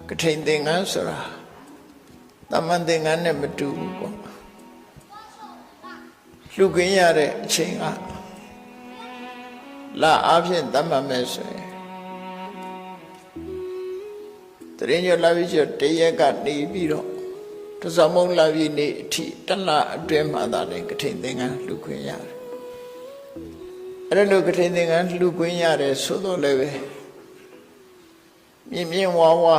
ကထိန်သင်္ကန်းဆိုတာတမန်သင်္ကန်းနဲ့မတူဘူးပေါ့လှူခင်းရတဲ့အချိန်ကလာအားဖြင့်တတ်မှတ်မယ်ဆိုရင်တရင်ကျော်လာပြီးကျော်တရက်ကနေပြီးတော့တစောင်းမုံလာပြီးနေအထိတလအတွင်းမှာသာလေကထိန်သင်္ကန်းလှူခွင့်ရတယ်အဲ့လိုကထိန်သင်္ကန်းလှူခွင့်ရတယ်ဆိုတော့လည်းပဲမြင်မြင်ဝါဝါ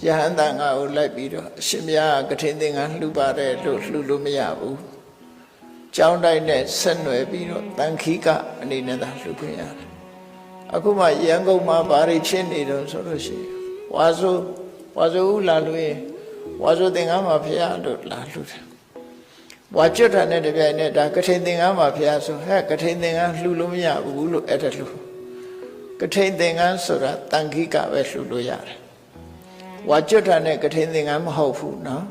ယဟန်တန်ကကိုလိုက်ပြီးတော့အရှင်မြတ်ကထိန်သင်္ကန်းလှူပါတယ်လို့လှူလို့မရဘူးကျောင်းတိုင်းနဲ့ဆက်နွယ်ပြီးတော့တန်ခိကအနေနဲ့သာလှူခွင့်ရတယ်အခုမှရန်ကုန်မှာဘာတွေဖြစ်နေတော့ဆိုလို့ရှိရင်ဝါဆိုဦးလာလို့ရင်ဝါဆိုသင်္ကန်းမှာဖျားလို့လာလှူတယ်ဝါကျွတ်တာနဲ့တပြိုင်နက်ဒါကထိန်သင်္ကန်းမှာဖျားဆိုဟဲ့ကထိန်သင်္ကန်းလှူလို့မရဘူးလို့အဲ့ဒါလှူကထိန်သင်္ကန်းဆိုတာတန်ခိကပဲလှူလို့ရတယ်ဝါကျွတ်တာနဲ့ကထိန်သင်္ကန်းမဟုတ်ဘူးနော်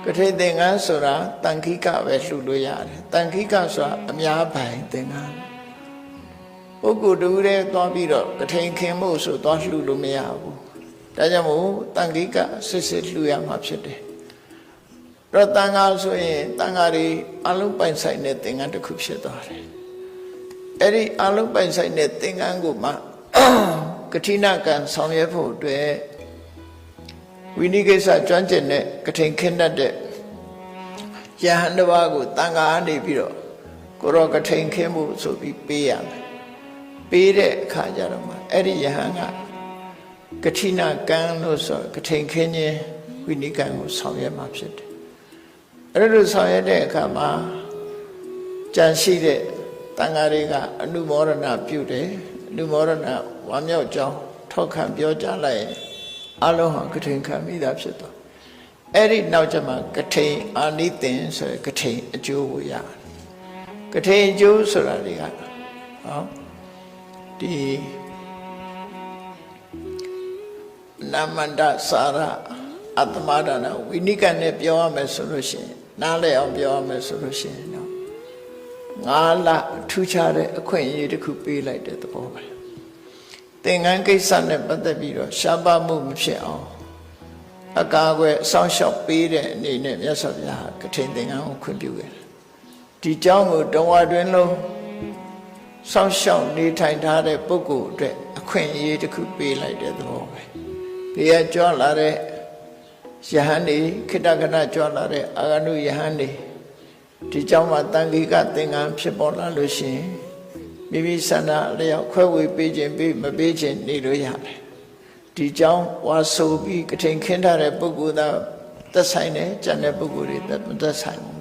ကထိန်သင်္ကန်းဆိုတာတန်ခိကပဲလှူလို့ရတယ်တန်ခိကဆိုတာအများပိုင်သင်္ကန်းပုဂ္ဂိုလ်တူတဲ့သွားပြီးတော့ကထိန်ခင်ဖို့ဆိုသွားလှူလို့မရဘူးဒါကြောင့်မို့တန်ခိကစစ်စစ်လှူရမှာဖြစ်တယ်တော့တန်ခါဆိုရင်တန်ခါတွေအလုံးပိုင်ဆိုင်တဲ့သင်္ကန်းတစ်ခုဖြစ်သွားတယ်အဲ့ဒီအလုံးပိုင်ဆိုင်တဲ့သင်္ကန်းကိုမှကထိဏကံဆောင်ရွက်ဖို့အတွက်ဝိနည်းကိစ္စကျွမ်းကျင်တဲ့ကထိန်ခင်းတတ်တဲ့ယဟန်တစ်ပါးကိုတန်ခါအနေပြီးတော့ကိုရောကထိန်ခင်းဖို့ဆိုပြီးပေးရမယ်ပေးတဲ့အခါကျတော့မှအဲ့ဒီယဟန်ကကထိဏကံလို့ဆိုကထိန်ခင်းခြင်းဝိနည်းကံကိုဆောင်ရွက်မှာဖြစ်တယ်အဲ့လိုဆောင်ရွက်တဲ့အခါမှာကြံရှိတဲ့တန်ဃာတွေကအနုမောဒနာပြုတယ်အနုမောဒနာဝါမြောက်ကြောင်းထောက်ခံပြောကြားလိုက်ရင်အလုံးဟာကထိန်ခံမိတာဖြစ်သွားအဲ့ဒီနောက်ကျမှကထိန်အာနိသင်ဆိုရယ်ကထိန်အကျိုးကိုရတယ်ကထိန်အကျိုးဆိုတာတွေကဟောဒီနမန္တစာရအတ္တမဒါနဝိနိကနဲ့ပြောရမယ်ဆိုလို့ရှိရင်နားလည်အောင်ပြောရမယ်ဆိုလို့ရှိရင်တော့9လထူးခြားတဲ့အခွင့်အရေးတစ်ခုပေးလိုက်တဲ့သဘောပဲသင်္ကန်းကိစ္စနဲ့ပတ်သက်ပြီးတော့ရှားပါမှုမဖြစ်အောင်အကာအကွယ်အဆောင်ရှောက်ပေးတဲ့အနေနဲ့မြတ်စွာဘုရားကထိန်သင်္ကန်းကိုခွင့်ပြုခဲ့တယ်ဒီကြောင်းကိုတဝါတွင်လုံးစောင့်ရှောက်နေထိုင်ထားတဲ့ပုဂ္ဂိုလ်အတွက်အခွင့်အရေးတစ်ခုပေးလိုက်တဲ့သဘောပဲဘေးကကြွလာတဲ့ယဟန်နေခိတကနကြွလာတဲ့အာဂနုယဟန်နေဒီကြောင့်မှတန်ခိကသင်္ကန်းဖြစ်ပေါ်လာလို့ရှိရင်မိမိဆန္ဒအလျောက်ခွဲဝေပေးခြင်းပေးမပေးခြင်းနေလို့ရတယ်ဒီကြောင့်ဝါဆိုပြီးကထိန်ခင်းထားတဲ့ပုဂ္ဂိုလ်သာသက်ဆိုင်တယ်ကျန်တဲ့ပုဂ္ဂိုလ်တွေမသက်ဆိုင်ဘူး